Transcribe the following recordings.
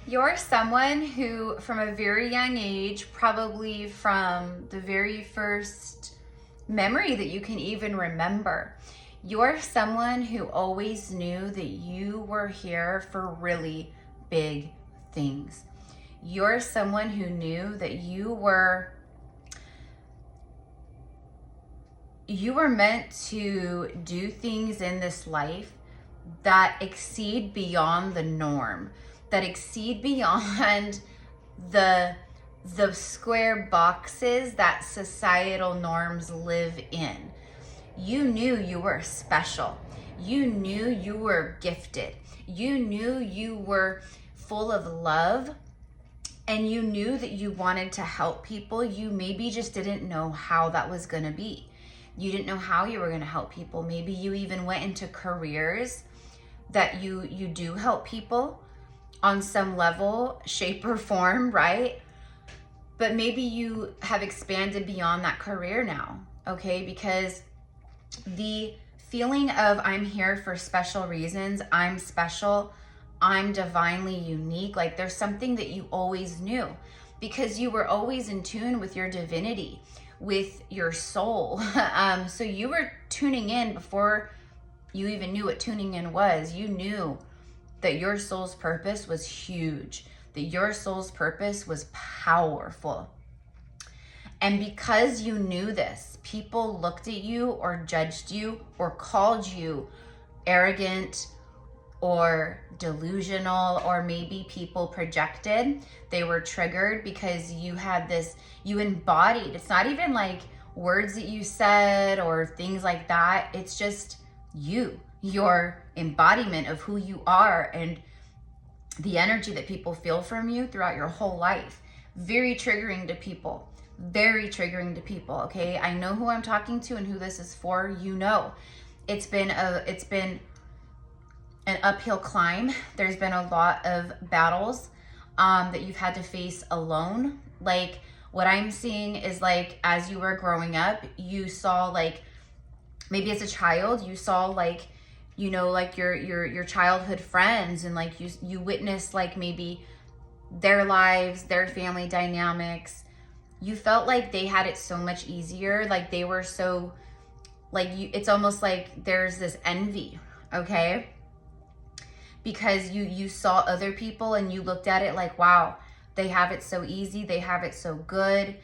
You're someone who, from a very young age, probably from the very first memory that you can even remember, you're someone who always knew that you were here for really big things. You're someone who knew that you were meant to do things in this life that exceed beyond the norm, that exceed beyond the square boxes that societal norms live in. You knew you were special. You knew you were gifted. You knew you were full of love, and you knew that you wanted to help people. You maybe just didn't know how that was going to be. You didn't know how you were going to help people. Maybe you even went into careers that you do help people on some level, shape, or form, right? But maybe you have expanded beyond that career now, okay? Because the feeling of I'm here for special reasons, I'm special, I'm divinely unique, like there's something that you always knew because you were always in tune with your divinity, with your soul. So you were tuning in before you even knew what tuning in was. You knew that your soul's purpose was huge, that your soul's purpose was powerful. And because you knew this, people looked at you or judged you or called you arrogant or delusional, or maybe people projected. They were triggered because you had this, you embodied. It's not even like words that you said or things like that. It's just you, your embodiment of who you are and the energy that people feel from you throughout your whole life. Very triggering to people. Very triggering to people, okay? I know who I'm talking to and who this is for. You know, it's been an uphill climb. There's been a lot of battles that you've had to face alone. Like what I'm seeing is like as you were growing up, you saw like maybe as a child, you saw like, you know, like your childhood friends, and like you witnessed like maybe their lives, their family dynamics. You felt like they had it so much easier. Like they were so like you, it's almost like there's this envy, okay? Because you saw other people and you looked at it like, wow, they have it so easy. They have it so good.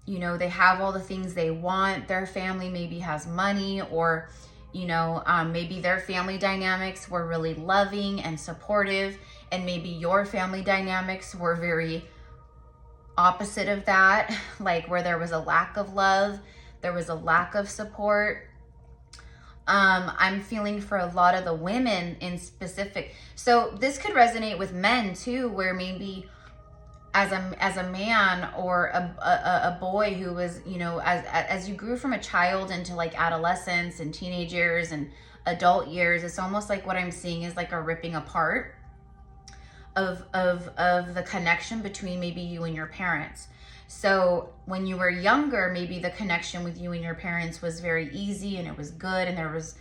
You know, they have all the things they want. Their family maybe has money, or, you know, maybe their family dynamics were really loving and supportive. And maybe your family dynamics were very opposite of that, like where there was a lack of love, there was a lack of support. I'm feeling for a lot of the women in specific. So this could resonate with men too, where maybe as a man or a boy who was, you know, as you grew from a child into like adolescence and teenage years and adult years, it's almost like what I'm seeing is like a ripping apart of the connection between maybe you and your parents. So when you were younger, maybe the connection with you and your parents was very easy and it was good, and there was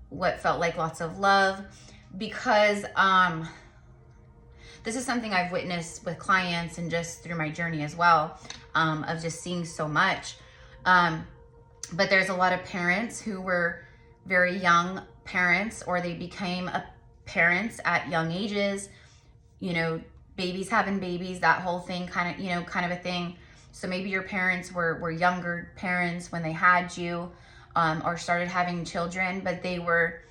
what felt like lots of love, because this is something I've witnessed with clients and just through my journey as well, of just seeing so much. But there's a lot of parents who were very young parents, or they became parents at young ages, you know, babies having babies, that whole thing, kind of a thing. So maybe your parents were younger parents when they had you, or started having children, but they were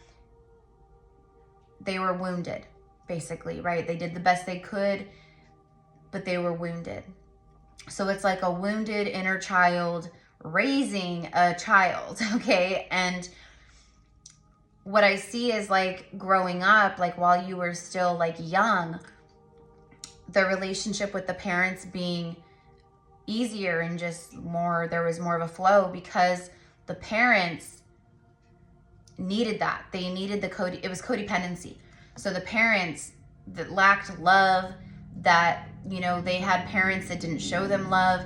wounded, basically, right? They did the best they could, but they were wounded. So it's like a wounded inner child raising a child, okay? And what I see is like growing up, like while you were still like young, the relationship with the parents being easier and just more, there was more of a flow because the parents needed that. They needed it was codependency. So the parents that lacked love, that, you know, they had parents that didn't show them love,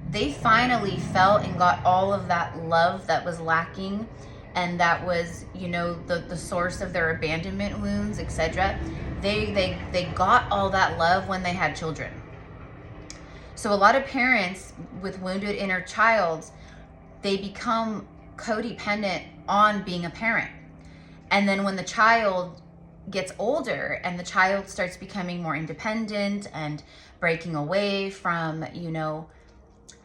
they finally felt and got all of that love that was lacking and that was, you know, the source of their abandonment wounds, etc. They got all that love when they had children. So a lot of parents with wounded inner child, they become codependent on being a parent. And then when the child gets older and the child starts becoming more independent and breaking away from, you know,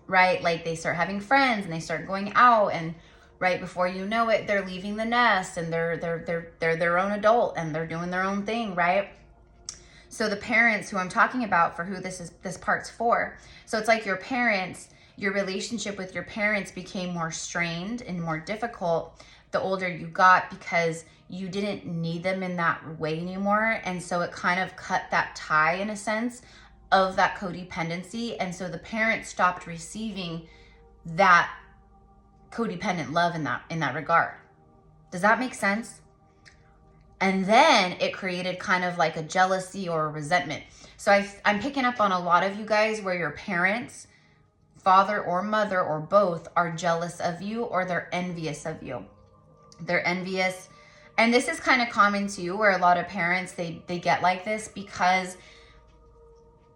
right, like they start having friends and they start going out, and right before you know it, they're leaving the nest and they're their own adult and they're doing their own thing, right? So the parents who I'm talking about, for who this part's for. So it's like your parents, your relationship with your parents became more strained and more difficult the older you got, because you didn't need them in that way anymore. And so it kind of cut that tie, in a sense, of that codependency. And so the parents stopped receiving that codependent love in that regard. Does that make sense? And then it created kind of like a jealousy or a resentment. So I'm picking up on a lot of you guys where your parents, father or mother or both, are jealous of you, or they're envious of you. They're envious. And this is kind of common too, where a lot of parents, they get like this because,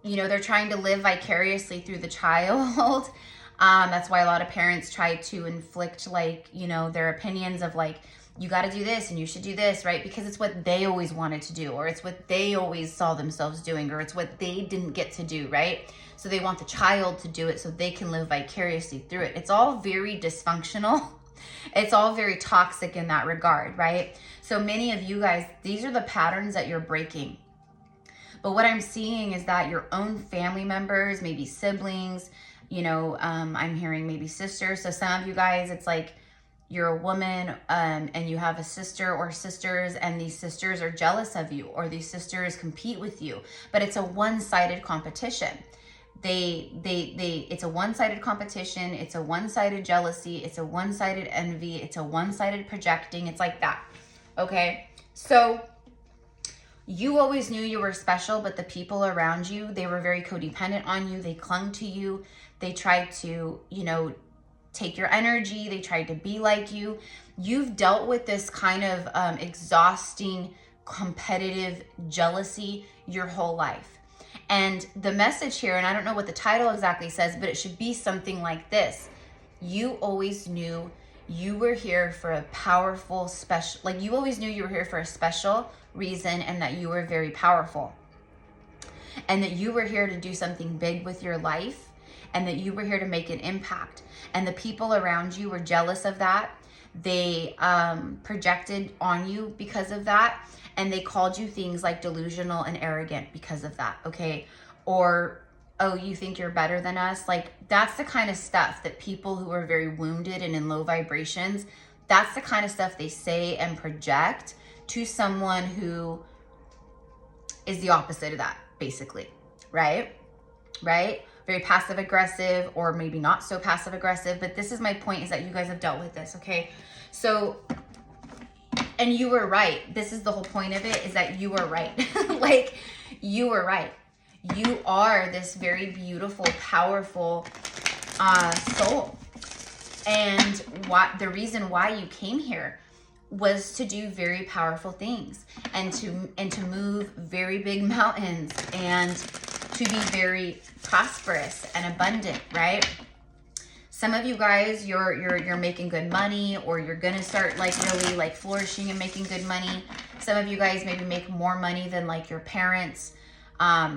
you know, they're trying to live vicariously through the child. That's why a lot of parents try to inflict, like, you know, their opinions of like, you got to do this and you should do this, right? Because it's what they always wanted to do, or it's what they always saw themselves doing, or it's what they didn't get to do, right? So they want the child to do it so they can live vicariously through it. It's all very dysfunctional. It's all very toxic in that regard, right? So many of you guys, these are the patterns that you're breaking. But what I'm seeing is that your own family members, maybe siblings, you know, I'm hearing maybe sisters. So some of you guys, it's like you're a woman and you have a sister or sisters, and these sisters are jealous of you, or these sisters compete with you. But it's a one-sided competition. It's a one-sided competition. It's a one-sided jealousy. It's a one-sided envy. It's a one-sided projecting. It's like that. Okay. So you always knew you were special, but the people around you, they were very codependent on you. They clung to you. They tried to, you know, take your energy. They tried to be like you. You've dealt with this kind of exhausting, competitive jealousy your whole life. And the message here, and I don't know what the title exactly says, but it should be something like this. You always knew you were here for a powerful, special, like you always knew you were here for a special reason, and that you were very powerful. And that you were here to do something big with your life, and that you were here to make an impact. And the people around you were jealous of that. They projected on you because of that. And they called you things like delusional and arrogant because of that, okay? Or, oh, you think you're better than us? Like, that's the kind of stuff that people who are very wounded and in low vibrations, that's the kind of stuff they say and project to someone who is the opposite of that, basically, right? Right? Very passive aggressive, or maybe not so passive aggressive. But this is my point, is that you guys have dealt with this, okay? So, and you were right. This is the whole point of it, is that you were right. Like, you were right. You are this very beautiful, powerful soul. And the reason why you came here was to do very powerful things, and to move very big mountains, and to be very prosperous and abundant, right? Some of you guys, you're making good money, or you're gonna start like really like flourishing and making good money. Some of you guys maybe make more money than like your parents.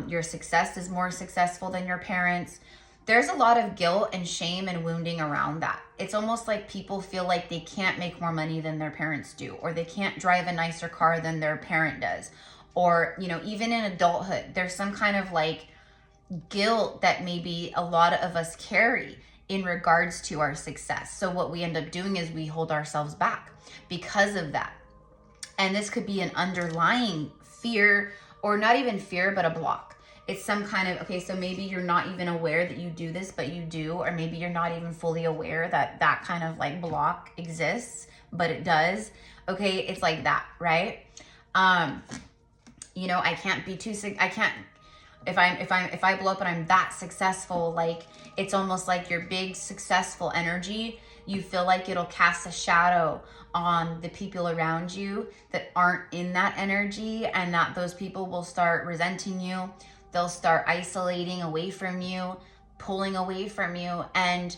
Your success is more successful than your parents. There's a lot of guilt and shame and wounding around that. It's almost like people feel like they can't make more money than their parents do, or they can't drive a nicer car than their parent does. Or, you know, even in adulthood, there's some kind of like guilt that maybe a lot of us carry in regards to our success. So what we end up doing is we hold ourselves back because of that. And this could be an underlying fear, or not even fear, but a block. It's some kind of, okay, so maybe you're not even aware that you do this, but you do, or maybe you're not even fully aware that that kind of like block exists, but it does. Okay, it's like that, right? You know, I can't be too sick. I can't, if I blow up and I'm that successful, like it's almost like your big successful energy You feel like it'll cast a shadow on the people around you that aren't in that energy, and that those people will start resenting you. They'll start isolating away from you, pulling away from you. And,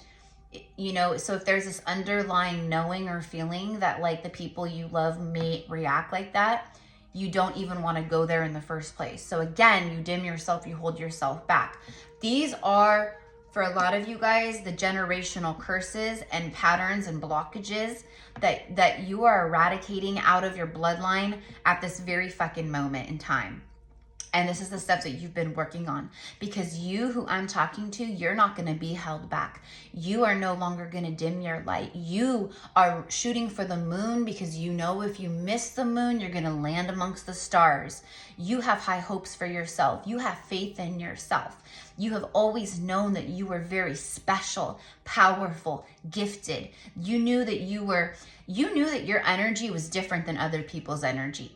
you know, so if there's this underlying knowing or feeling that like the people you love may react like that, you don't even want to go there in the first place. So again, you dim yourself, you hold yourself back. These are, for a lot of you guys, the generational curses and patterns and blockages that you are eradicating out of your bloodline at this very fucking moment in time. And this is the stuff that you've been working on, because you, who I'm talking to, you're not going to be held back. You are no longer going to dim your light. You are shooting for the moon, because you know if you miss the moon, you're going to land amongst the stars. You have high hopes for yourself. You have faith in yourself. You have always known that you were very special, powerful, gifted. You knew that your energy was different than other people's energy.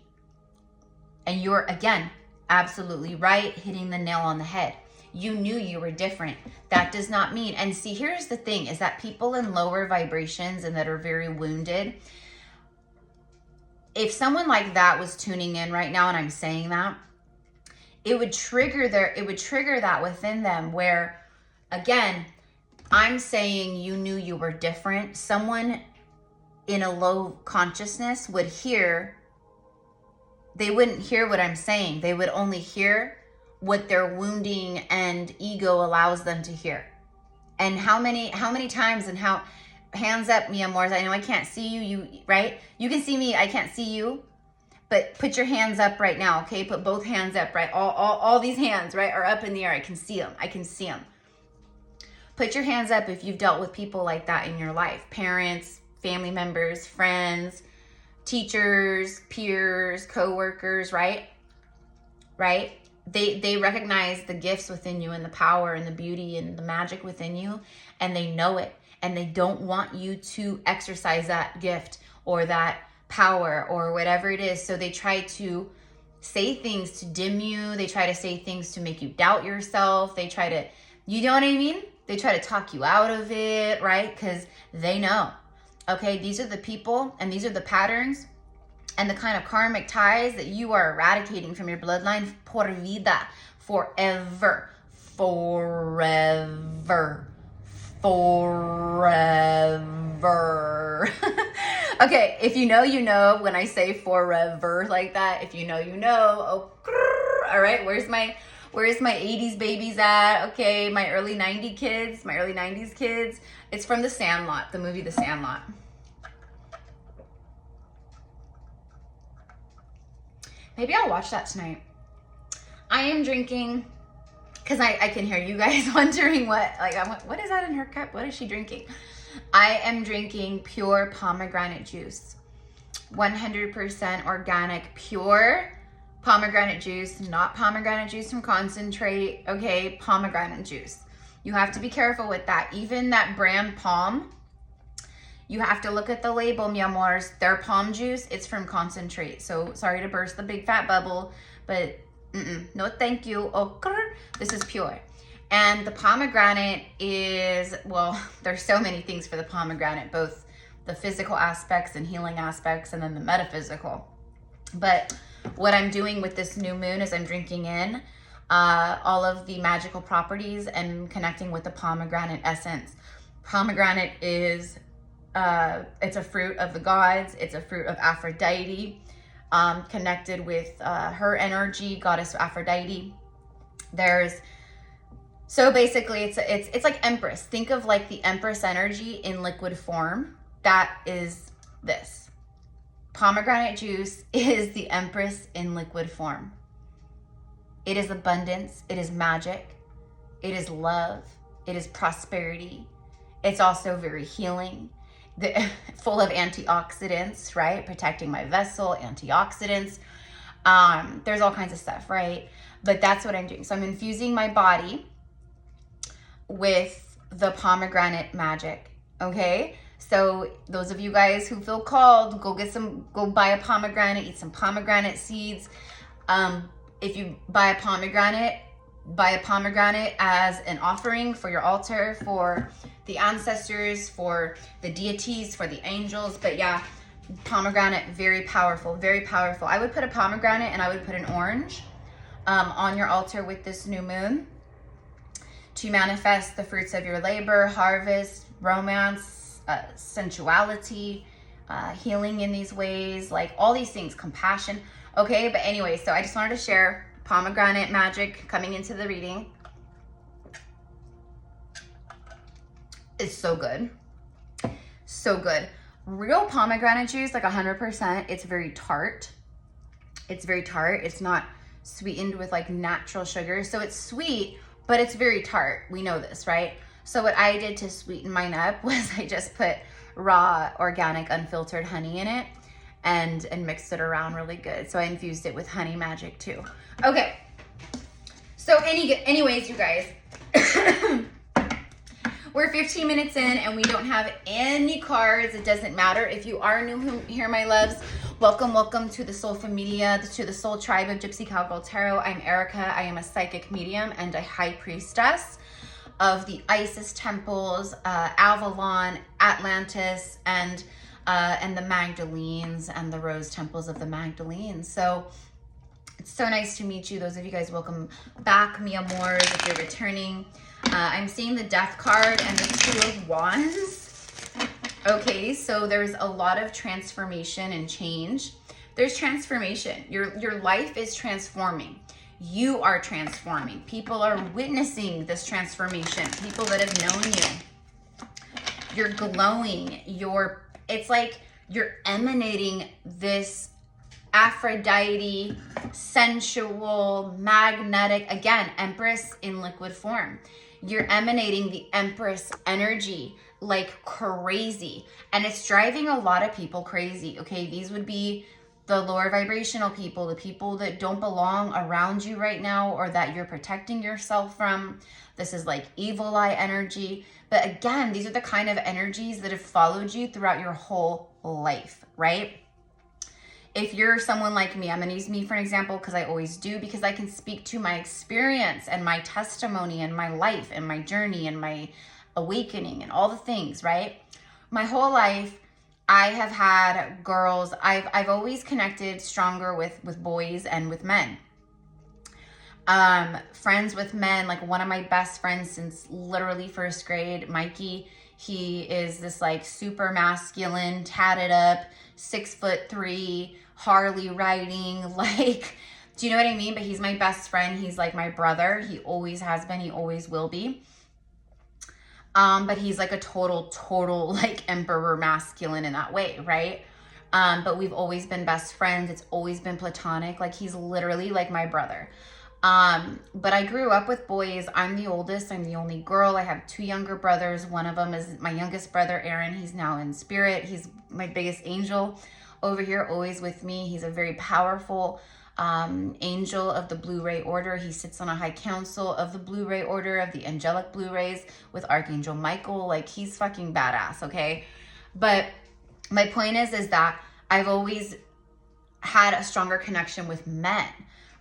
And you're, again, absolutely right, hitting the nail on the head. You knew you were different. That does not mean, and see, here's the thing, is that people in lower vibrations and that are very wounded, if someone like that was tuning in right now and I'm saying that, it would trigger that within them, where, again, I'm saying you knew you were different. Someone in a low consciousness would hear, they wouldn't hear what I'm saying. They would only hear what their wounding and ego allows them to hear. And how many times, and how, hands up, mi amors. I know I can't see you, right? You can see me, I can't see you. But put your hands up right now, okay? Put both hands up, right? All these hands, right, are up in the air. I can see them. I can see them. Put your hands up if you've dealt with people like that in your life. Parents, family members, friends, teachers, peers, co-workers, right? Right? They recognize the gifts within you and the power and the beauty and the magic within you, and they know it, and they don't want you to exercise that gift or that power or whatever it is. So they try to say things to dim you. They try to say things to make you doubt yourself. They try to, you know what I mean? They try to talk you out of it, right? Because they know, okay, these are the people and these are the patterns and the kind of karmic ties that you are eradicating from your bloodline por vida, forever, forever, forever. Okay, if you know, you know. When I say forever like that, if you know, you know. Oh, all right, where's my 80s babies at? Okay, my early 90s kids. It's from The Sandlot, the movie The Sandlot. Maybe I'll watch that tonight. I am drinking, because I can hear you guys wondering what is that in her cup? What is she drinking? I am drinking pure pomegranate juice. 100% organic, pure pomegranate juice, not pomegranate juice from concentrate, okay? Pomegranate juice. You have to be careful with that. Even that brand Palm, you have to look at the label, mi amors. Their palm juice, it's from concentrate. So sorry to burst the big fat bubble, but no thank you. Oh, this is pure. And the pomegranate is, well, there's so many things for the pomegranate, both the physical aspects and healing aspects, and then the metaphysical. But what I'm doing with this new moon is I'm drinking in all of the magical properties and connecting with the pomegranate essence. Pomegranate is, it's a fruit of the gods. It's a fruit of Aphrodite, connected with her energy, goddess Aphrodite. So basically, it's like Empress. Think of like the Empress energy in liquid form. That is this. Pomegranate juice is the Empress in liquid form. It is abundance. It is magic. It is love. It is prosperity. It's also very healing. Full of antioxidants, right? Protecting my vessel, antioxidants. There's all kinds of stuff, right? But that's what I'm doing. So I'm infusing my body with the pomegranate magic, okay? So those of you guys who feel called, go buy a pomegranate, eat some pomegranate seeds. If you buy a pomegranate as an offering for your altar, for the ancestors, for the deities, for the angels. But yeah, pomegranate, very powerful, very powerful. I would put a pomegranate and I would put an orange on your altar with this new moon to manifest the fruits of your labor, harvest, romance, sensuality, healing in these ways, like all these things, compassion. Okay, but anyway, so I just wanted to share pomegranate magic coming into the reading. It's so good. So good. Real pomegranate juice, like 100%, it's very tart. It's very tart. It's not sweetened with like natural sugar. So it's sweet, but it's very tart. We know this, right? So what I did to sweeten mine up was I just put raw, organic, unfiltered honey in it and mixed it around really good. So I infused it with honey magic too. Okay. So anyways, you guys, we're 15 minutes in and we don't have any cards. It doesn't matter. If you are new here, my loves, welcome, welcome to the Soul Familia, to the Soul Tribe of Gypsy Cowgirl Tarot. I'm Erica. I am a psychic medium and a high priestess of the Isis temples, Avalon, Atlantis, and the Magdalenes and the Rose temples of the Magdalenes. So it's so nice to meet you. Those of you guys, welcome back, mi amors, if you're returning. I'm seeing the Death card and the Two of Wands. Okay, so there's a lot of transformation and change. There's transformation. Your life is transforming. You are transforming. People are witnessing this transformation. People that have known you. You're glowing. It's like you're emanating this Aphrodite, sensual, magnetic, again, Empress in liquid form. You're emanating the Empress energy like crazy. And it's driving a lot of people crazy, okay? These would be the lower vibrational people, the people that don't belong around you right now or that you're protecting yourself from. This is like evil eye energy. But again, these are the kind of energies that have followed you throughout your whole life, right? If you're someone like me, I'm going to use me for an example because I always do, because I can speak to my experience and my testimony and my life and my journey and my awakening and all the things, right? My whole life, I have had girls. I've always connected stronger with boys and with men. Friends with men, like one of my best friends since literally first grade, Mikey, he is this like super masculine, tatted up, 6'3", Harley riding, like, do you know what I mean? But he's my best friend. He's like my brother. He always has been. He always will be. But he's like a total like emperor masculine in that way, right? But we've always been best friends. It's always been platonic. Like he's literally like my brother. But I grew up with boys. I'm the oldest. I'm the only girl. I have two younger brothers. One of them is my youngest brother, Aaron. He's now in spirit. He's my biggest angel over here, always with me. He's a very powerful angel of the Blue Ray Order. He sits on a high council of the Blue Ray Order, of the angelic Blue Rays, with Archangel Michael. Like, he's fucking badass, okay? But my point is that I've always had a stronger connection with men,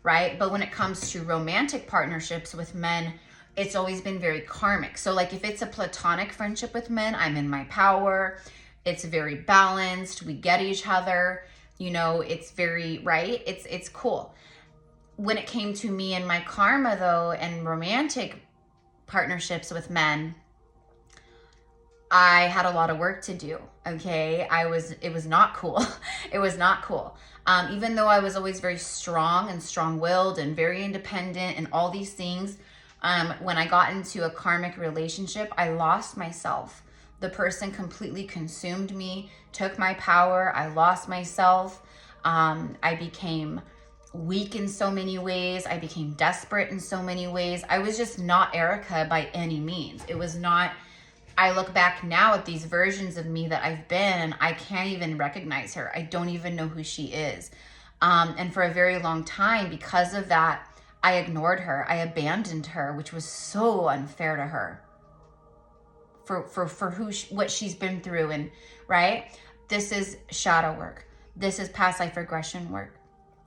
right? But when it comes to romantic partnerships with men, it's always been very karmic. So like if it's a platonic friendship with men, I'm in my power. It's very balanced. We get each other. You know, it's very, right? It's cool. When it came to me and my karma though, and romantic partnerships with men, I had a lot of work to do, okay? It was not cool. It was not cool. Even though I was always very strong and strong-willed and very independent and all these things, when I got into a karmic relationship, I lost myself. The person completely consumed me, took my power. I lost myself. I became weak in so many ways. I became desperate in so many ways. I was just not Erica by any means. It was not. I look back now at these versions of me that I've been, I can't even recognize her. I don't even know who she is. And for a very long time, because of that, I ignored her. I abandoned her, which was so unfair to her. For what she's been through, and right? This is shadow work. This is past life regression work.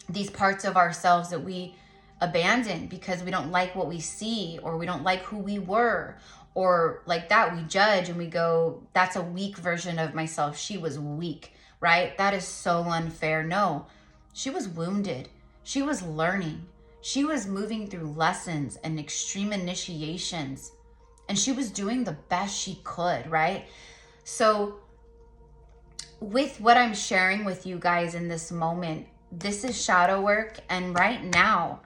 These parts of ourselves that we abandon because we don't like what we see, or we don't like who we were, or like that. We judge and we go, that's a weak version of myself. She was weak, right? That is so unfair. No, she was wounded. She was learning. She was moving through lessons and extreme initiations, and she was doing the best she could, right? So with what I'm sharing with you guys in this moment, this is shadow work. And right now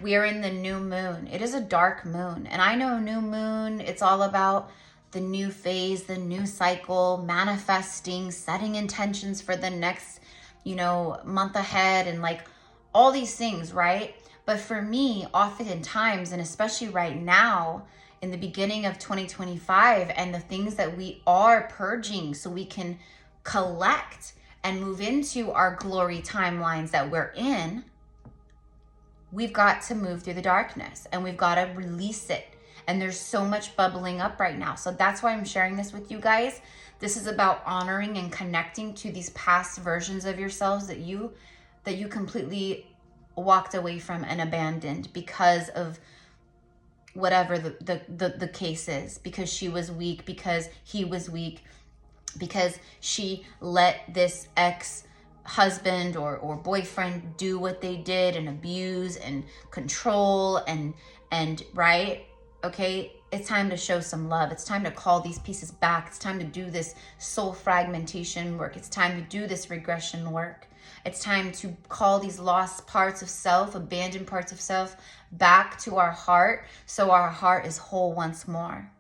we are in the new moon. It is a dark moon. And I know new moon, it's all about the new phase, the new cycle, manifesting, setting intentions for the next, you know, month ahead, and like all these things, right? But for me, oftentimes, and especially right now, in the beginning of 2025, and the things that we are purging so we can collect and move into our glory timelines that we're in, we've got to move through the darkness and we've got to release it. And there's so much bubbling up right now. So that's why I'm sharing this with you guys. This is about honoring and connecting to these past versions of yourselves that you completely walked away from and abandoned because of whatever the case is, because she was weak, because he was weak, because she let this ex-husband or boyfriend do what they did and abuse and control and right? Okay, it's time to show some love. It's time to call these pieces back. It's time to do this soul fragmentation work. It's time to do this regression work. It's time to call these lost parts of self, abandoned parts of self, back to our heart, so our heart is whole once more.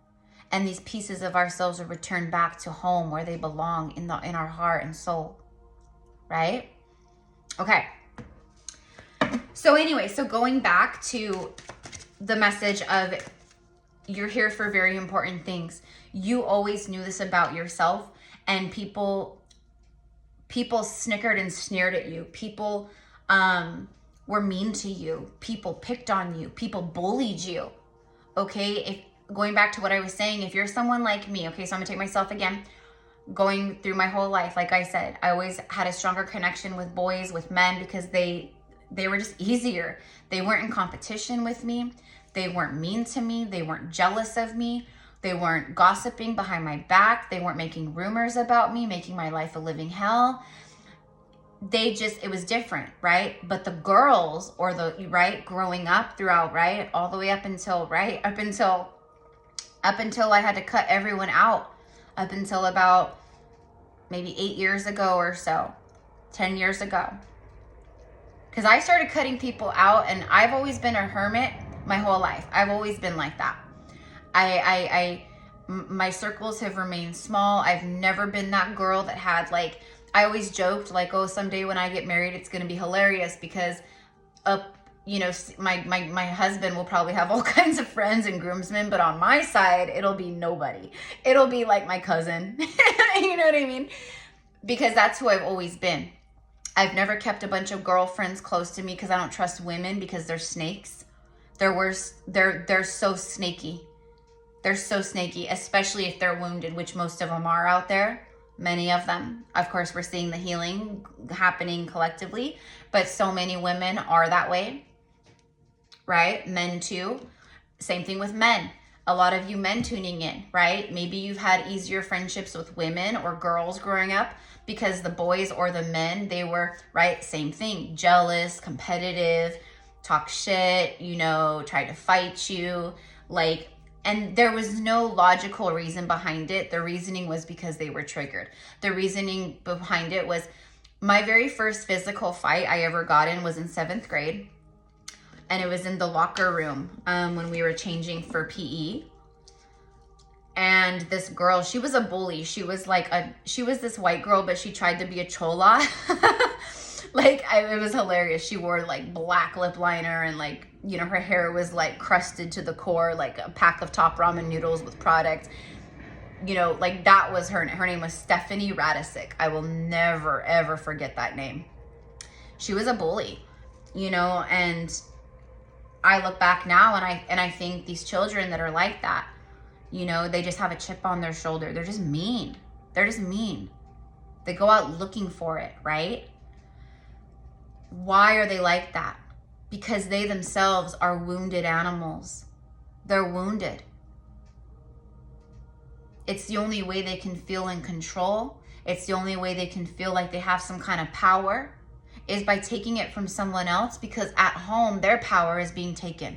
And these pieces of ourselves are returned back to home where they belong, in our heart and soul, right? Okay. So anyway, so going back to the message of you're here for very important things. You always knew this about yourself, and people snickered and sneered at you. People were mean to you. People picked on you. People bullied you. Okay, if going back to what I was saying, if you're someone like me, okay, so I'm gonna take myself again, going through my whole life, like I said, I always had a stronger connection with boys, with men, because they were just easier. They weren't in competition with me. They weren't mean to me. They weren't jealous of me. They weren't gossiping behind my back. They weren't making rumors about me, making my life a living hell. It was different, right? But the girls, or growing up throughout, right, all the way up until I had to cut everyone out, up until about maybe 8 years ago or so, 10 years ago. Because I started cutting people out, and I've always been a hermit my whole life. I've always been like that. My circles have remained small. I've never been that girl that had, like, I always joked, like, oh, someday when I get married, it's going to be hilarious because my husband will probably have all kinds of friends and groomsmen, but on my side, it'll be nobody. It'll be like my cousin. You know what I mean? Because that's who I've always been. I've never kept a bunch of girlfriends close to me because I don't trust women, because they're snakes. They're worse. They're so snaky. They're so snaky, especially if they're wounded, which most of them are out there. Many of them. Of course, we're seeing the healing happening collectively, but so many women are that way, right? Men too. Same thing with men. A lot of you men tuning in, right? Maybe you've had easier friendships with women or girls growing up because the boys or the men, they were, right? Same thing. Jealous, competitive, talk shit, try to fight you, like, and there was no logical reason behind it. The reasoning was because they were triggered. The reasoning behind it was, my very first physical fight I ever got in was in 7th grade. And it was in the locker room when we were changing for PE. And this girl, she was a bully. She was this white girl, but she tried to be a chola. It was hilarious. She wore like black lip liner, and her hair was like crusted to the core, like a pack of Top Ramen noodles with product. That was her. Her name was Stephanie Radisic. I will never, ever forget that name. She was a bully, and I look back now and I think these children that are like that, they just have a chip on their shoulder. They're just mean. They're just mean. They go out looking for it, right? Why are they like that? Because they themselves are wounded animals. They're wounded. It's the only way they can feel in control. It's the only way they can feel like they have some kind of power, is by taking it from someone else, because at home, their power is being taken.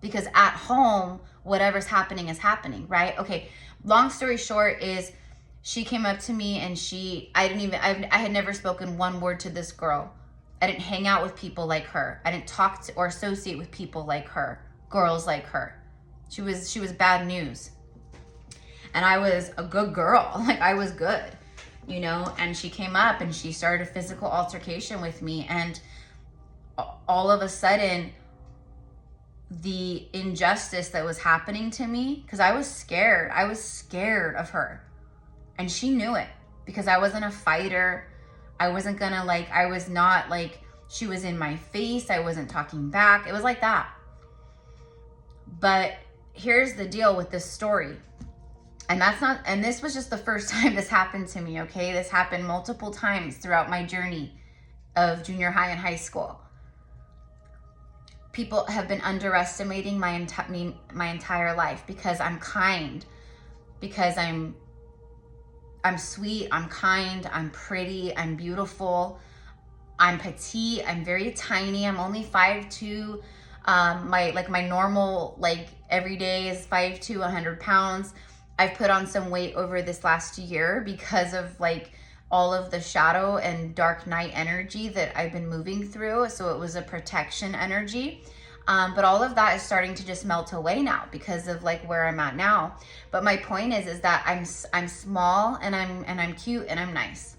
Because at home, whatever's happening is happening, right? Okay, long story short is she came up to me and I had never spoken one word to this girl. I didn't hang out with people like her. I didn't talk to or associate with people like her, girls like her. She was bad news. And I was a good girl, like I was good, you know? And she came up and she started a physical altercation with me. And all of a sudden, the injustice that was happening to me, because I was scared of her. And she knew it, because I wasn't a fighter. I wasn't gonna I was not like, she was in my face. I wasn't talking back. It was like that. But here's the deal with this story. And this was just the first time this happened to me, okay? This happened multiple times throughout my journey of junior high and high school. People have been underestimating my entire life, because I'm kind, because I'm sweet, I'm kind, I'm pretty, I'm beautiful, I'm petite, I'm very tiny, I'm only 5'2". My normal, every day is 5'2", 100 pounds. I've put on some weight over this last year because of all of the shadow and dark night energy that I've been moving through. So it was a protection energy. But all of that is starting to just melt away now because of where I'm at now. But my point is that I'm small and I'm cute and I'm nice.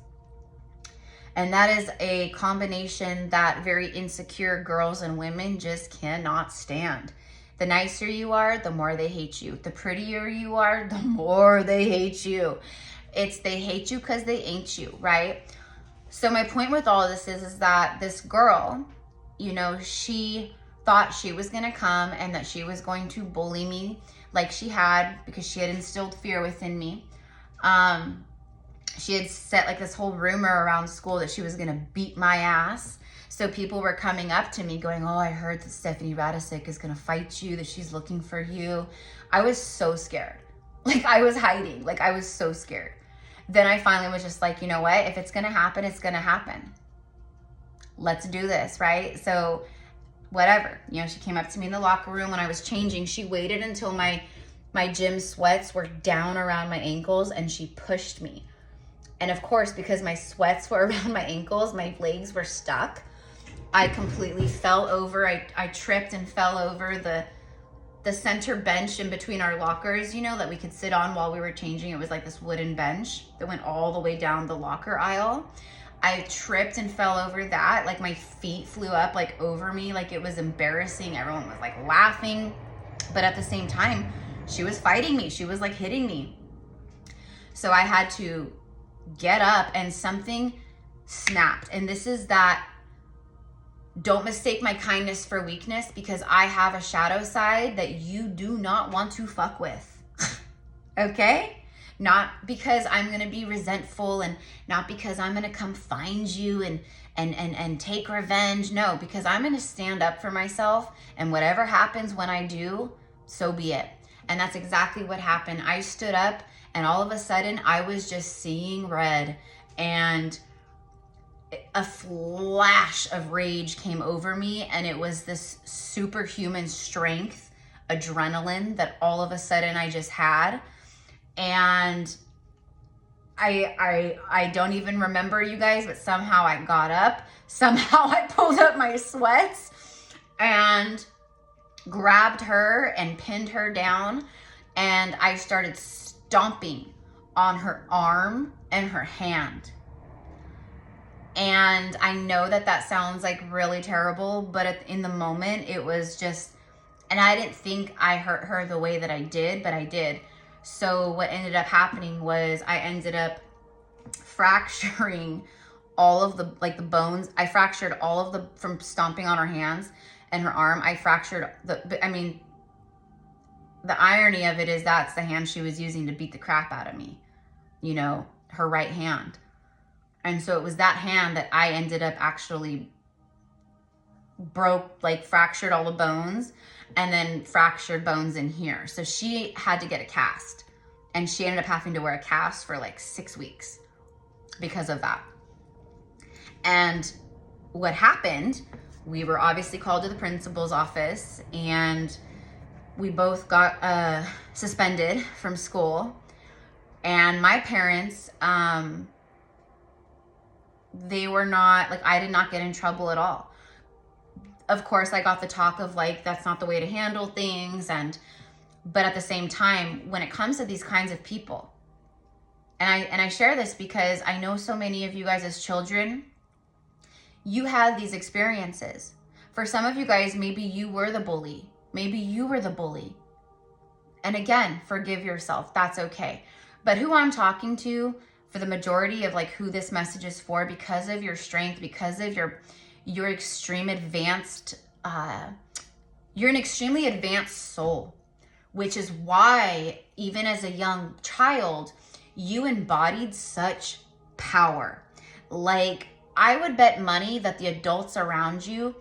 And that is a combination that very insecure girls and women just cannot stand. The nicer you are, the more they hate you. The prettier you are, the more they hate you. They hate you because they ain't you, right? So my point with all this is that this girl, she thought she was going to come and that she was going to bully me like she had, because she had instilled fear within me. She had set this whole rumor around school that she was going to beat my ass. So people were coming up to me going, oh, I heard that Stephanie Radisic is going to fight you, that she's looking for you. I was so scared. I was hiding. I was so scared. Then I finally was just you know what? If it's going to happen, it's going to happen. Let's do this, right? So whatever. She came up to me in the locker room when I was changing. She waited until my gym sweats were down around my ankles and she pushed me. And of course, because my sweats were around my ankles, my legs were stuck. I completely fell over. I tripped and fell over the center bench in between our lockers, that we could sit on while we were changing. It was this wooden bench that went all the way down the locker aisle. I tripped and fell over that. My feet flew up over me. It was embarrassing. Everyone was laughing. But at the same time, she was fighting me. She was hitting me. So I had to get up and something snapped. And this is that, don't mistake my kindness for weakness, because I have a shadow side that you do not want to fuck with. Okay? Not because I'm going to be resentful and not because I'm going to come find you and take revenge. No, because I'm going to stand up for myself, and whatever happens when I do, so be it. And that's exactly what happened. I stood up and all of a sudden I was just seeing red, and a flash of rage came over me, and it was this superhuman strength, adrenaline that all of a sudden I just had. And I don't even remember, you guys, but somehow I got up. Somehow I pulled up my sweats and grabbed her and pinned her down. And I started stomping on her arm and her hand. And I know that sounds really terrible, but in the moment it was just, and I didn't think I hurt her the way that I did, but I did. So what ended up happening was I ended up fracturing all of the the bones. I fractured all of from stomping on her hands and her arm. I fractured the irony of it is that's the hand she was using to beat the crap out of me, her right hand. And so it was that hand that I ended up actually fractured all the bones, and then fractured bones in here. So she had to get a cast. And she ended up having to wear a cast for like 6 weeks because of that. And what happened, we were obviously called to the principal's office, and we both got suspended from school. And my parents, they were not, like, I did not get in trouble at all. Of course, I got the talk of like, that's not the way to handle things. But at the same time, when it comes to these kinds of people, and I share this because I know so many of you guys as children, you had these experiences. For some of you guys, maybe you were the bully. Maybe you were the bully. And again, forgive yourself. That's okay. But who I'm talking to, for the majority of like who this message is for, because of your strength, because of your extreme advanced, you're an extremely advanced soul, which is why even as a young child, you embodied such power. Like, I would bet money that the adults around you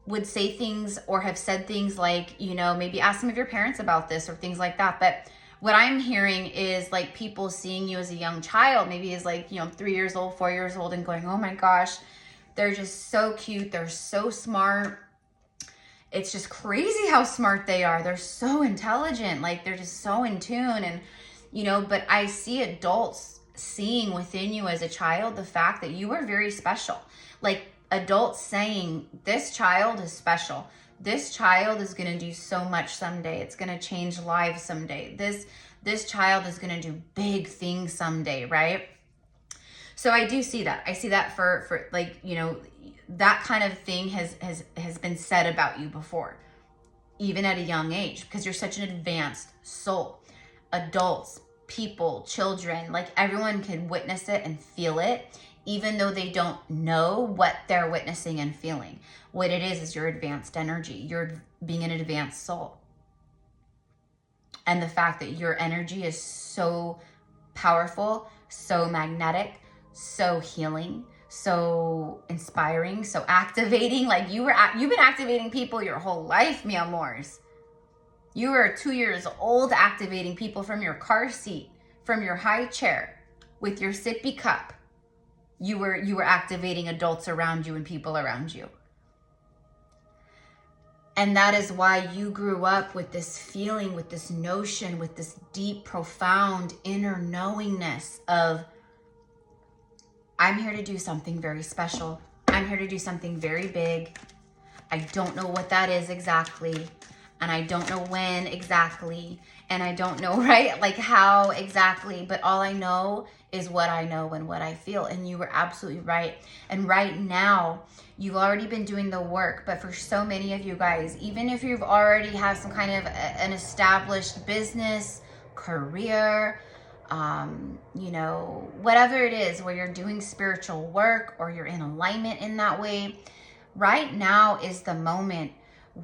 would say things or have said things like, you know, maybe ask some of your parents about this or things like that. But what I'm hearing is like people seeing you as a young child, maybe as like, you know, 3 years old, 4 years old, and going, oh my gosh, they're just so cute. They're so smart. It's just crazy how smart they are. They're so intelligent. Like, they're just so in tune. And, you know, but I see adults seeing within you as a child the fact that you are very special. Like, adults saying, this child is special. This child is going to do so much someday. It's going to change lives someday. This child is going to do big things someday, right? So I do see that. I see that for like, you know, that kind of thing has been said about you before, even at a young age, because you're such an advanced soul. Adults, people, children, like everyone can witness it and feel it, even though they don't know what they're witnessing and feeling. What it is your advanced energy. You're being an advanced soul. And the fact that your energy is so powerful, so magnetic, so healing, so inspiring, so activating. Like you've been activating people your whole life, mi amors. You were 2 years old activating people from your car seat, from your high chair, with your sippy cup. You were activating adults around you and people around you. And that is why you grew up with this feeling, with this notion, with this deep, profound inner knowingness of, I'm here to do something very special. I'm here to do something very big. I don't know what that is exactly. And I don't know when exactly. And I don't know, right? Like how exactly. But all I know is what I know and what I feel. And you were absolutely right. And right now, you've already been doing the work. But for so many of you guys, even if you've already have some kind of an established business, career, you know, whatever it is where you're doing spiritual work or you're in alignment in that way, right now is the moment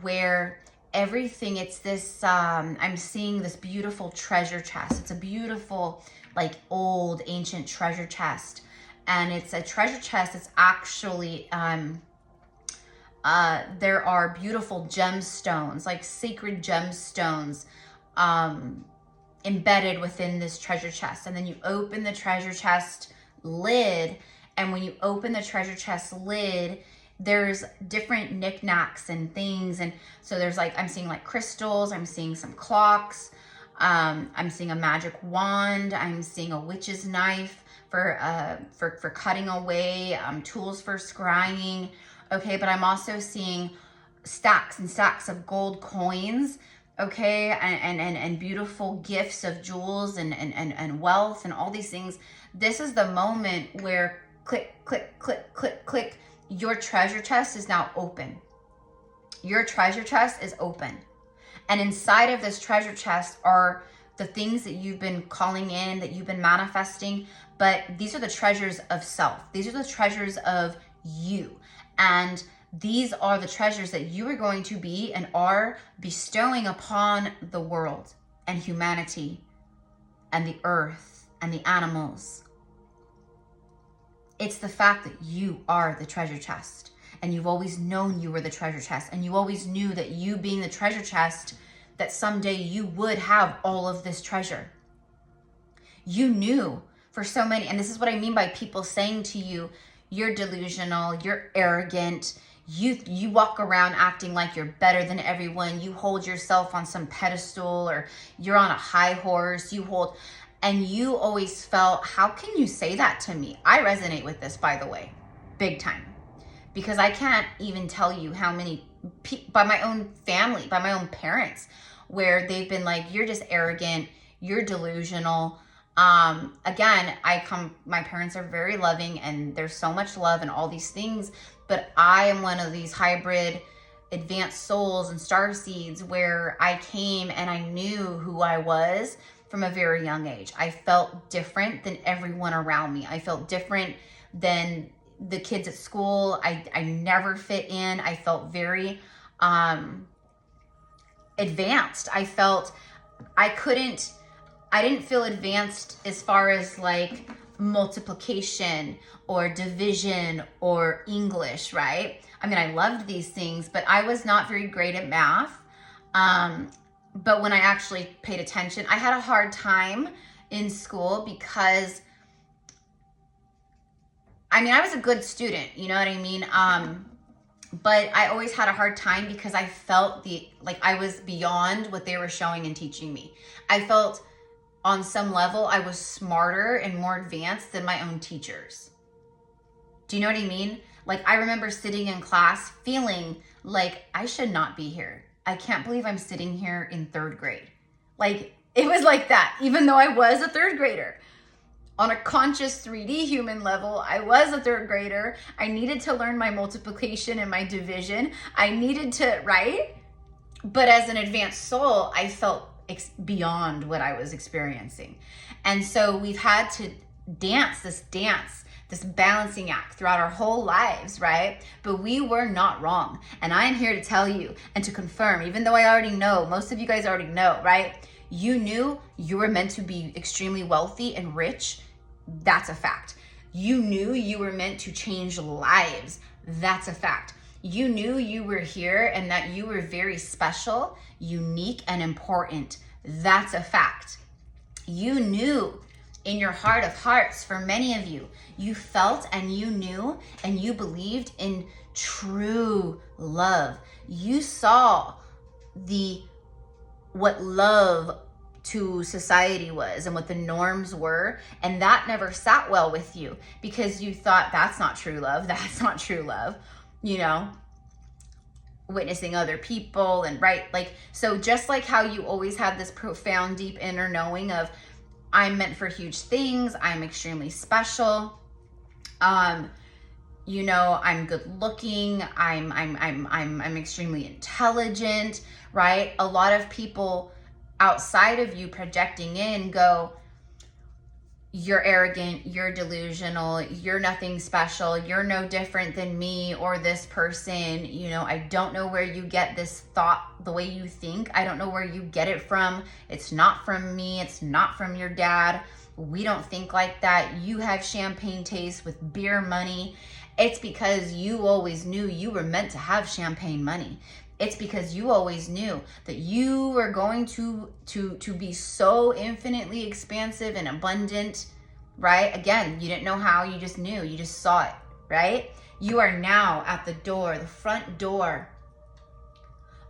where everything, it's this, I'm seeing this beautiful treasure chest. It's a beautiful, like old ancient treasure chest. And it's a treasure chest. It's actually, there are beautiful gemstones, like sacred gemstones, embedded within this treasure chest. And then you open the treasure chest lid, and when you open the treasure chest lid, there's different knickknacks and things. And so there's like, I'm seeing like crystals, I'm seeing some clocks, I'm seeing a magic wand, I'm seeing a witch's knife for cutting away, tools for scrying. Okay, but I'm also seeing stacks and stacks of gold coins. Okay, and beautiful gifts of jewels and wealth and all these things. This is the moment where click, click, click, click, click. Your treasure chest is now open. Your treasure chest is open. And inside of this treasure chest are the things that you've been calling in, that you've been manifesting. But these are the treasures of self. These are the treasures of you. And these are the treasures that you are going to be and are bestowing upon the world and humanity and the earth and the animals. It's the fact that you are the treasure chest, and you've always known you were the treasure chest, and you always knew that you being the treasure chest, that someday you would have all of this treasure. You knew for so many, and this is what I mean by people saying to you, you're delusional, you're arrogant, you walk around acting like you're better than everyone, you hold yourself on some pedestal, or you're on a high horse, and you always felt, how can you say that to me? I resonate with this, by the way, big time, because I can't even tell you how many by my own family, by my own parents, where they've been like, you're just arrogant, you're delusional. Again, my parents are very loving and there's so much love and all these things, but I am one of these hybrid advanced souls and star seeds where I came and I knew who I was from a very young age. I felt different than everyone around me. I felt different than the kids at school. I never fit in. I felt very advanced. I didn't feel advanced as far as like multiplication or division or English, right? I mean, I loved these things, but I was not very great at math. But when I actually paid attention, I had a hard time in school because, I mean, I was a good student, you know what I mean? But I always had a hard time because I felt like I was beyond what they were showing and teaching me. I felt on some level I was smarter and more advanced than my own teachers. Do you know what I mean? Like, I remember sitting in class feeling like I should not be here. I can't believe I'm sitting here in 3rd grade. Like, it was like that, even though I was a 3rd grader. On a conscious 3D human level, I was a 3rd grader. I needed to learn my multiplication and my division. I needed to, right? But as an advanced soul, I felt beyond what I was experiencing. And so we've had to dance, this balancing act throughout our whole lives, right? But we were not wrong. And I am here to tell you and to confirm, even though I already know, most of you guys already know, right? You knew you were meant to be extremely wealthy and rich. That's a fact. You knew you were meant to change lives. That's a fact. You knew you were here and that you were very special, unique, and important. That's a fact. You knew in your heart of hearts, for many of you, you felt and you knew and you believed in true love. You saw what love to society was and what the norms were, and that never sat well with you because you thought, that's not true love, that's not true love, you know, witnessing other people and right, like, so just like how you always had this profound, deep inner knowing of, I'm meant for huge things, I'm extremely special, you know, I'm good looking, I'm extremely intelligent, right? A lot of people outside of you projecting in go, you're arrogant, you're delusional, you're nothing special, you're no different than me or this person, you know, I don't know where you get this thought, the way you think, I don't know where you get it from, it's not from me, it's not from your dad, we don't think like that, you have champagne taste with beer money. It's because you always knew you were meant to have champagne money. It's because you always knew that you were going to be so infinitely expansive and abundant, right? Again, you didn't know how, you just knew, you just saw it, right? You are now at the door, the front door.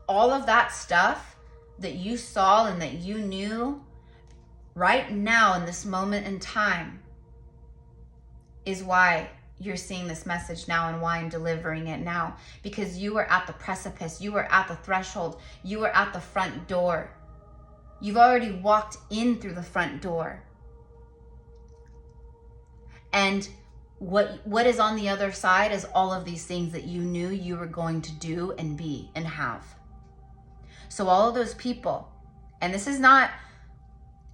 All of that stuff that you saw and that you knew right now in this moment in time is why you're seeing this message now and why I'm delivering it now, because you were at the precipice, you were at the threshold, you were at the front door. You've already walked in through the front door. And what is on the other side is all of these things that you knew you were going to do and be and have. So all of those people, and this is not,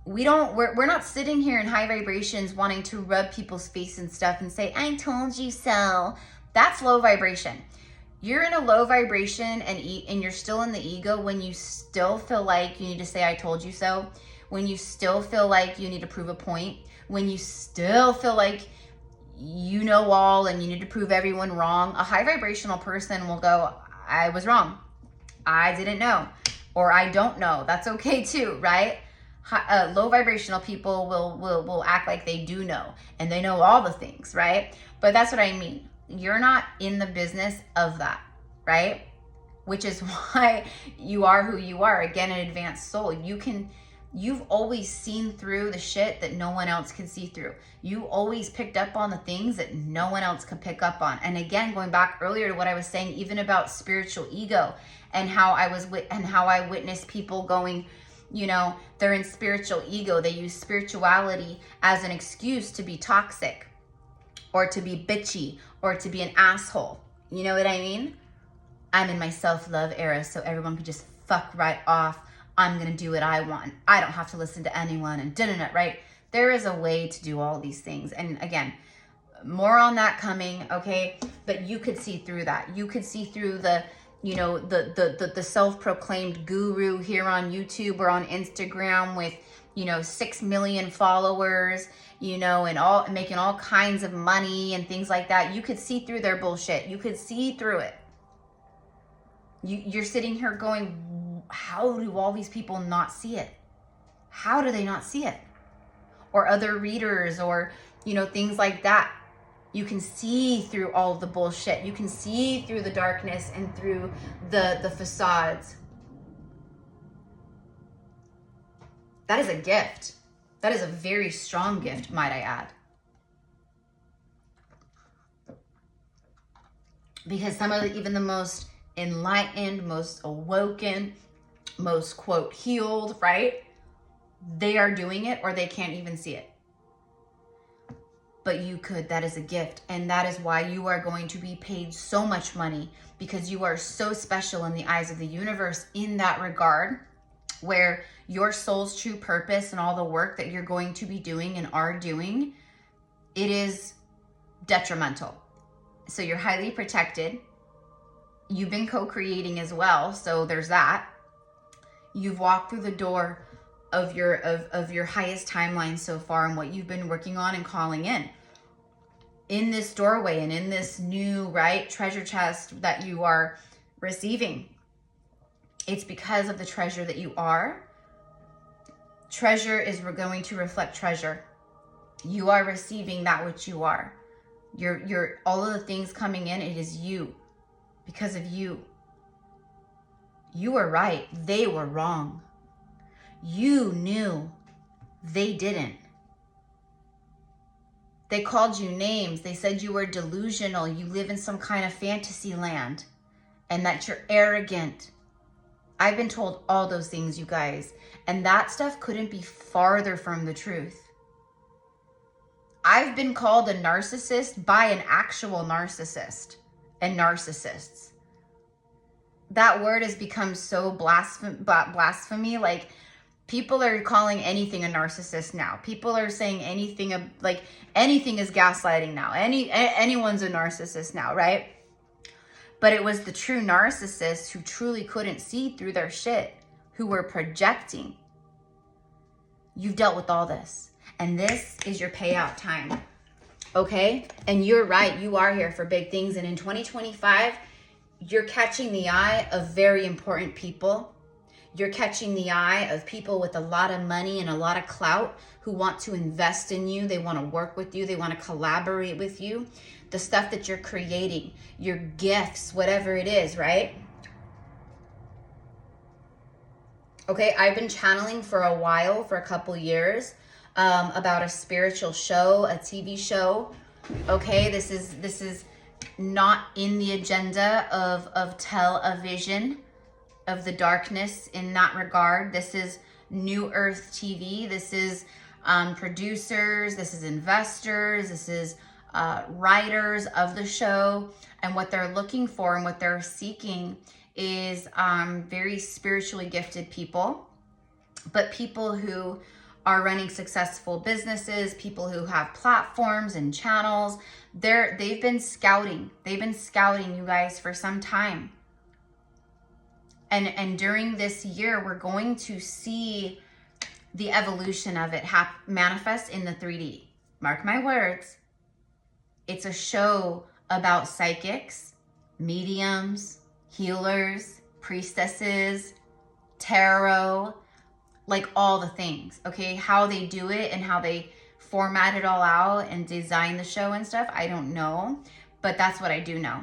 we're not sitting here in high vibrations wanting to rub people's face and stuff and say, I told you so. That's low vibration. You're in a low vibration and you're still in the ego when you still feel like you need to say, I told you so. When you still feel like you need to prove a point. When you still feel like you know all and you need to prove everyone wrong. A high vibrational person will go, I was wrong. I didn't know. Or I don't know. That's okay too, right? Low vibrational people will act like they do know, and they know all the things, right? But that's what I mean. You're not in the business of that, right? Which is why you are who you are. Again, an advanced soul. You've always seen through the shit that no one else can see through. You always picked up on the things that no one else could pick up on. And again, going back earlier to what I was saying, even about spiritual ego and how I witnessed people going, you know, they're in spiritual ego. They use spirituality as an excuse to be toxic or to be bitchy or to be an asshole. You know what I mean? I'm in my self-love era, so everyone can just fuck right off. I'm going to do what I want. I don't have to listen to anyone and da-da-da, right? There is a way to do all these things. And again, more on that coming, okay? But you could see through that. You could see through the, you know, the self-proclaimed guru here on YouTube or on Instagram with, you know, 6 million followers, you know, and making all kinds of money and things like that. You could see through their bullshit. You could see through it. You're sitting here going, how do all these people not see it? How do they not see it? Or other readers or, you know, things like that. You can see through all of the bullshit. You can see through the darkness and through the facades. That is a gift. That is a very strong gift, might I add. Because some of even the most enlightened, most awoken, most quote healed, right? They are doing it or they can't even see it. But you could, that is a gift. And that is why you are going to be paid so much money, because you are so special in the eyes of the universe in that regard, where your soul's true purpose and all the work that you're going to be doing and are doing, it is detrimental. So you're highly protected. You've been co-creating as well, so there's that. You've walked through the door of your highest timeline so far and what you've been working on and calling in this doorway and in this new, right, treasure chest that you are receiving. It's because of the treasure that you are. Treasure is going to reflect treasure. You are receiving that which you are. You're all of the things coming in, it is you. Because of you. You were right. They were wrong. You knew. They didn't. They called you names. They said you were delusional. You live in some kind of fantasy land. And that you're arrogant. I've been told all those things, you guys. And that stuff couldn't be farther from the truth. I've been called a narcissist by an actual narcissist. And narcissists. That word has become so blasphemy. Like, people are calling anything a narcissist now. People are saying anything, like anything is gaslighting now. Anyone's a narcissist now, right? But it was the true narcissists who truly couldn't see through their shit, who were projecting. You've dealt with all this, and this is your payout time. Okay? And you're right, you are here for big things. And in 2025, you're catching the eye of very important people. You're catching the eye of people with a lot of money and a lot of clout who want to invest in you. They want to work with you. They want to collaborate with you. The stuff that you're creating, your gifts, whatever it is, right? Okay, I've been channeling for a while, for a couple years. About a spiritual show, a TV show. Okay, this is not in the agenda of television, of the darkness in that regard. This is New Earth TV. This is producers. This is investors. This is writers of the show. And what they're looking for and what they're seeking is very spiritually gifted people, but people who are running successful businesses, people who have platforms and channels. They've been scouting. They've been scouting you guys for some time. And during this year, we're going to see the evolution of it manifest in the 3D. Mark my words. It's a show about psychics, mediums, healers, priestesses, tarot, like all the things, okay? How they do it and how they format it all out and design the show and stuff, I don't know, but that's what I do know.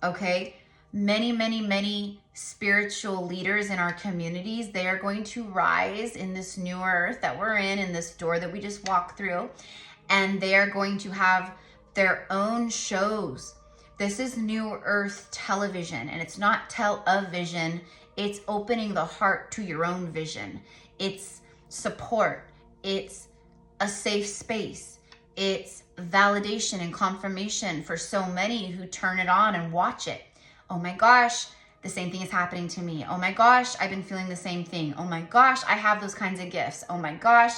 Okay, many spiritual leaders in our communities, they are going to rise in this new earth that we're in this door that we just walked through, and they are going to have their own shows. This is New Earth television, and it's not television, it's opening the heart to your own vision. It's support, it's a safe space, it's validation and confirmation for so many who turn it on and watch it. Oh my gosh, the same thing is happening to me. Oh my gosh, I've been feeling the same thing. Oh my gosh, I have those kinds of gifts. Oh my gosh,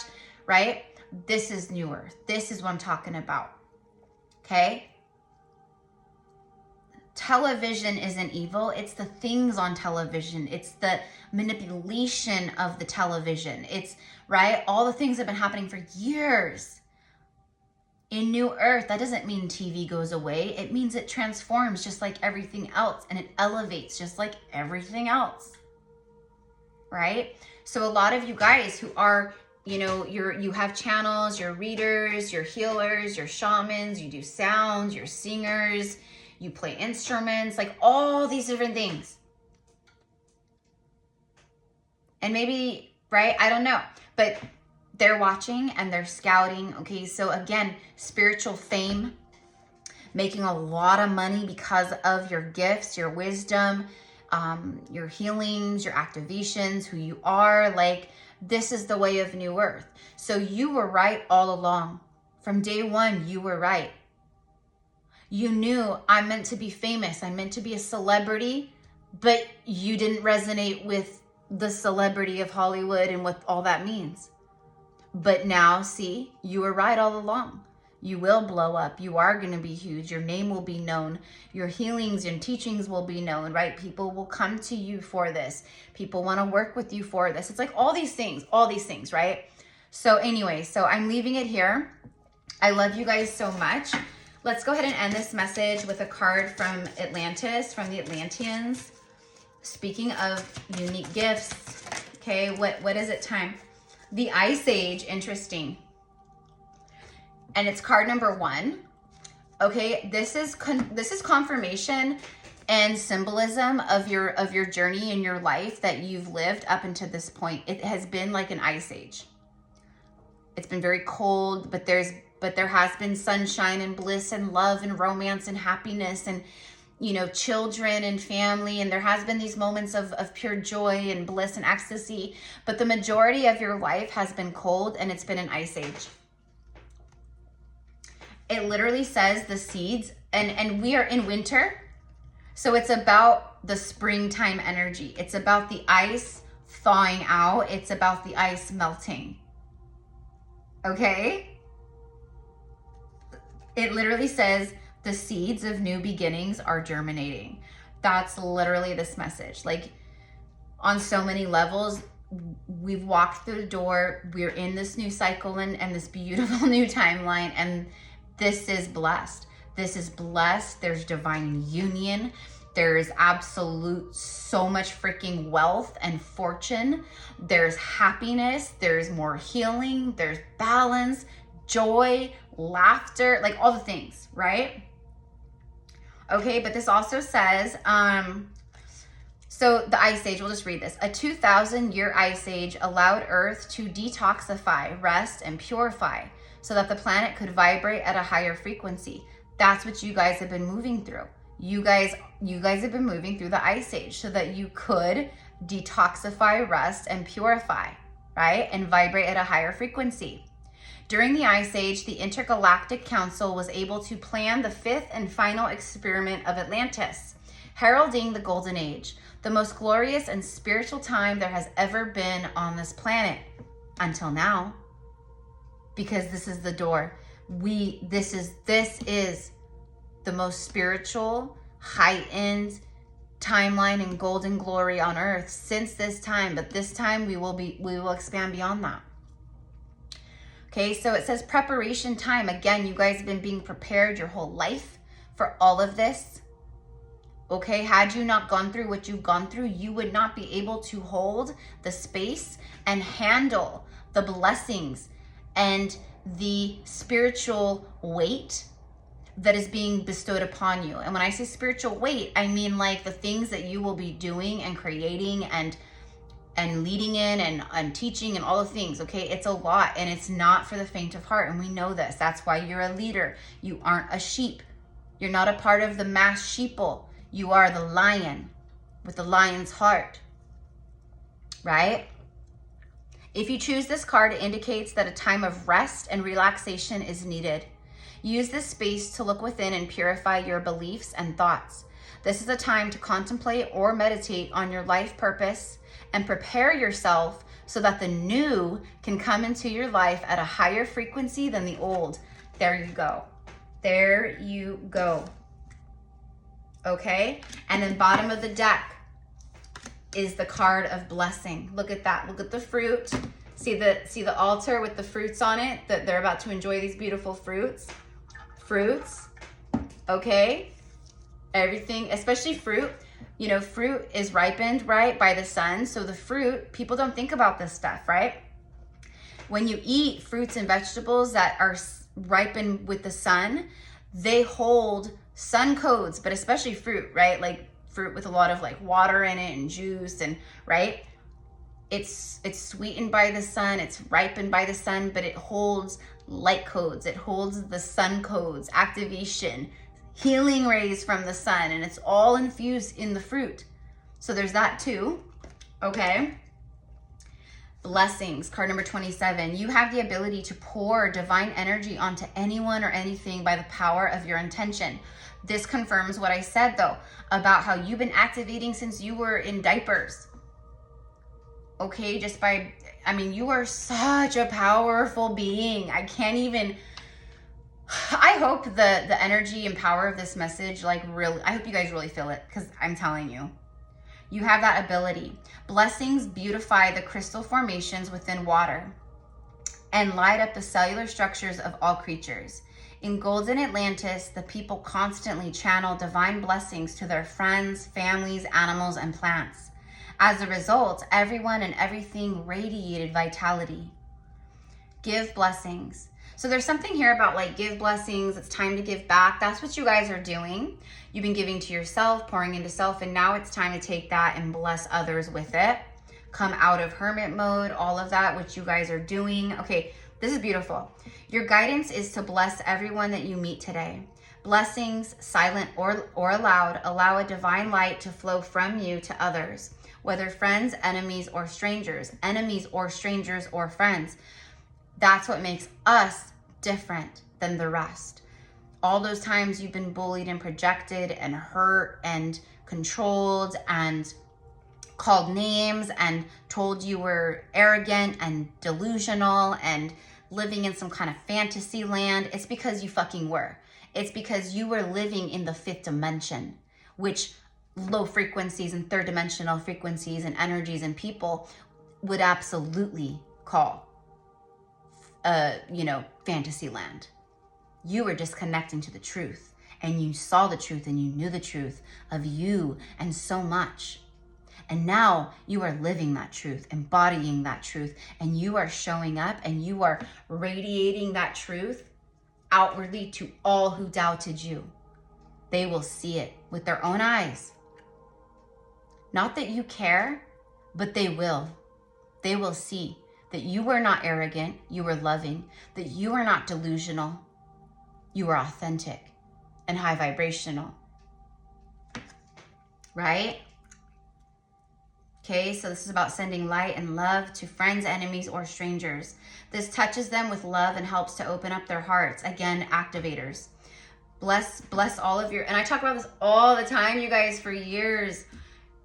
right? This is New Earth. This is what I'm talking about. Okay? Television isn't evil. It's the things on television. It's the manipulation of the television. It's, right? All the things have been happening for years. In New Earth, that doesn't mean TV goes away. It means it transforms just like everything else, and it elevates just like everything else, right? So a lot of you guys who are, you know, you have channels, you're readers, you're healers, you're shamans, you do sounds, you're singers, you play instruments, like all these different things. And maybe, right? I don't know, but they're watching and they're scouting. Okay, so again, spiritual fame, making a lot of money because of your gifts, your wisdom, your healings, your activations, who you are. Like, this is the way of New Earth. So you were right all along. From day one, you were right. You knew I'm meant to be famous. I'm meant to be a celebrity, but you didn't resonate with the celebrity of Hollywood and what all that means. But now, see, you were right all along. You will blow up. You are going to be huge. Your name will be known. Your healings and teachings will be known, right? People will come to you for this. People want to work with you for this. It's like all these things, right? So anyway, so I'm leaving it here. I love you guys so much. Let's go ahead and end this message with a card from Atlantis, from the Atlanteans. Speaking of unique gifts, okay, what is it time? The Ice Age, interesting. And it's card number 1. Okay, this is confirmation and symbolism of your journey in your life that you've lived up until this point. It has been like an ice age. It's been very cold, but there has been sunshine and bliss and love and romance and happiness and, you know, children and family, and there has been these moments of pure joy and bliss and ecstasy, but the majority of your life has been cold, and it's been an ice age. It literally says the seeds, and we are in winter, so it's about the springtime energy. It's about the ice thawing out. It's about the ice melting. Okay? It literally says the seeds of new beginnings are germinating. That's literally this message. Like, on so many levels, we've walked through the door. We're in this new cycle and this beautiful new timeline. And this is blessed. This is blessed. There's divine union. There's absolute so much freaking wealth and fortune. There's happiness. There's more healing. There's balance, joy, laughter, like all the things, right? Okay, but this also says, so the Ice Age, we'll just read this. A 2,000-year Ice Age allowed Earth to detoxify, rest, and purify so that the planet could vibrate at a higher frequency. That's what you guys have been moving through. You guys have been moving through the Ice Age so that you could detoxify, rest, and purify, right? And vibrate at a higher frequency. During the Ice Age, the Intergalactic Council was able to plan the 5th and final experiment of Atlantis, heralding the Golden Age, the most glorious and spiritual time there has ever been on this planet, until now. Because this is the door. This is the most spiritual, heightened timeline and golden glory on Earth since this time. But this time we will expand beyond that. Okay, so it says preparation time. Again, you guys have been being prepared your whole life for all of this. Okay, had you not gone through what you've gone through, you would not be able to hold the space and handle the blessings and the spiritual weight that is being bestowed upon you. And when I say spiritual weight, I mean like the things that you will be doing and creating and leading in and teaching and all the things, okay? It's a lot, and it's not for the faint of heart, and we know this. That's why you're a leader. You aren't a sheep. You're not a part of the mass sheeple. You are the lion with the lion's heart, right? If you choose this card, it indicates that a time of rest and relaxation is needed. Use this space to look within and purify your beliefs and thoughts. This is a time to contemplate or meditate on your life purpose and prepare yourself so that the new can come into your life at a higher frequency than the old. There you go. There you go. Okay? And then bottom of the deck is the card of blessing. Look at that. Look at the fruit. See the altar with the fruits on it? That they're about to enjoy these beautiful fruits. Fruits. Okay? Everything, especially fruit. You know, fruit is ripened, right, by the sun. So the fruit, people don't think about this stuff, right? When you eat fruits and vegetables that are ripened with the sun, they hold sun codes, but especially fruit, right? Like fruit with a lot of like water in it and juice and, right? It's sweetened by the sun, it's ripened by the sun, but it holds light codes. It holds the sun codes, activation, healing rays from the sun, and it's all infused in the fruit. So there's that too, okay? Blessings, card number 27. You have the ability to pour divine energy onto anyone or anything by the power of your intention. This confirms what I said though, about how you've been activating since you were in diapers. Okay, just by, I mean, you are such a powerful being. I can't even, I hope the energy and power of this message, like really, I hope you guys really feel it, because I'm telling you, you have that ability. Blessings beautify the crystal formations within water and light up the cellular structures of all creatures. In Golden Atlantis, the people constantly channel divine blessings to their friends, families, animals, and plants. As a result, everyone and everything radiated vitality. Give blessings. So there's something here about like give blessings. It's time to give back. That's what you guys are doing. You've been giving to yourself, pouring into self, and now it's time to take that and bless others with it. Come out of hermit mode, all of that, which you guys are doing. Okay, this is beautiful. Your guidance is to bless everyone that you meet today. Blessings, silent or aloud, allow a divine light to flow from you to others, whether friends, enemies, or strangers or friends. That's what makes us different than the rest. All those times you've been bullied and projected and hurt and controlled and called names and told you were arrogant and delusional and living in some kind of fantasy land, it's because you fucking were. It's because you were living in the fifth dimension, which low frequencies and third dimensional frequencies and energies and people would absolutely call fantasy land. You were just connecting to the truth, and you saw the truth and you knew the truth of you and so much. And now you are living that truth, embodying that truth, and you are showing up and you are radiating that truth outwardly to all who doubted you. They will see it with their own eyes. Not that you care, but they will. They will see that you were not arrogant, you were loving, that you are not delusional, you were authentic and high vibrational, right? Okay, so this is about sending light and love to friends, enemies, or strangers. This touches them with love and helps to open up their hearts. Again, activators. Bless all of your, and I talk about this all the time, you guys, for years.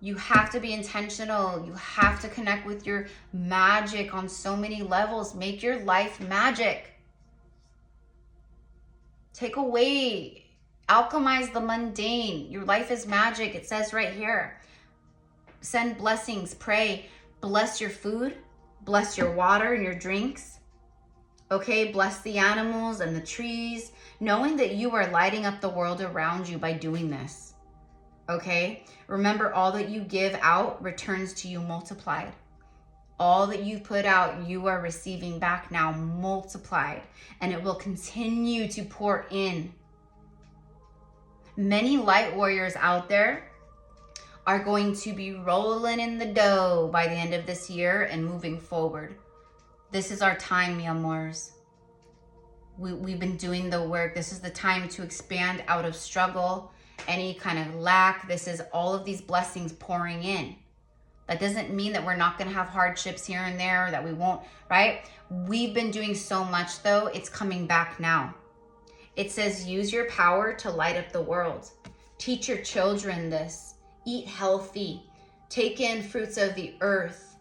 You have to be intentional. You have to connect with your magic on so many levels. Make your life magic. Take away, alchemize the mundane. Your life is magic. It says right here. Send blessings, pray, bless your food, bless your water and your drinks. Okay, bless the animals and the trees, knowing that you are lighting up the world around you by doing this. okay? Remember, all that you give out returns to you multiplied. All that you put out, you are receiving back now multiplied, and it will continue to pour in. Many light warriors out there are going to be rolling in the dough by the end of this year and moving forward. This is our time, mi amors. We've been doing the work. This is the time to expand out of struggle, any kind of lack. This is all of these blessings pouring in. That doesn't mean that we're not going to have hardships here and there, that we won't, right? We've been doing so much, though. It's coming back now. It says, use your power to light up the world. Teach your children this. Eat healthy. Take in fruits of the earth.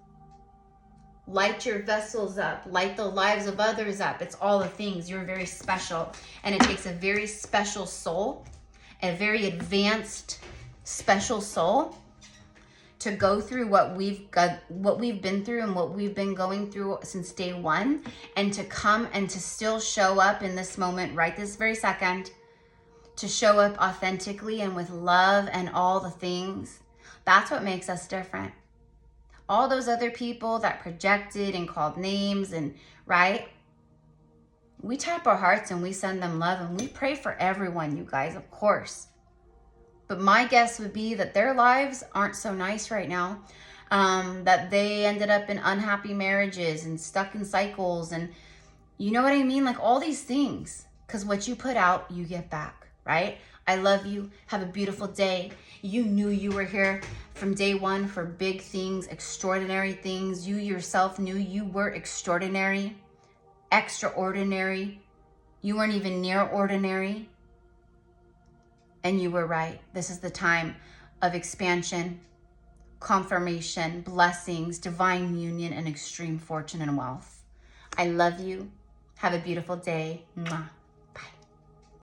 Light your vessels up. Light the lives of others up. It's all the things. You're very special. And it takes a very special soul, a very advanced, special soul, to go through what we've been through and what we've been going through since day one, and to come and to still show up in this moment, right this very second, to show up authentically and with love and all the things. That's what makes us different. All those other people that projected and called names and, right? We tap our hearts and we send them love, and we pray for everyone, you guys, of course. But my guess would be that their lives aren't so nice right now, that they ended up in unhappy marriages and stuck in cycles, and you know what I mean? Like all these things, because what you put out, you get back, right? I love you. Have a beautiful day. You knew you were here from day one for big things, extraordinary things. You yourself knew you were extraordinary, extraordinary. You weren't even near ordinary. And you were right. This is the time of expansion, confirmation, blessings, divine union, and extreme fortune and wealth. I love you. Have a beautiful day. Mwah.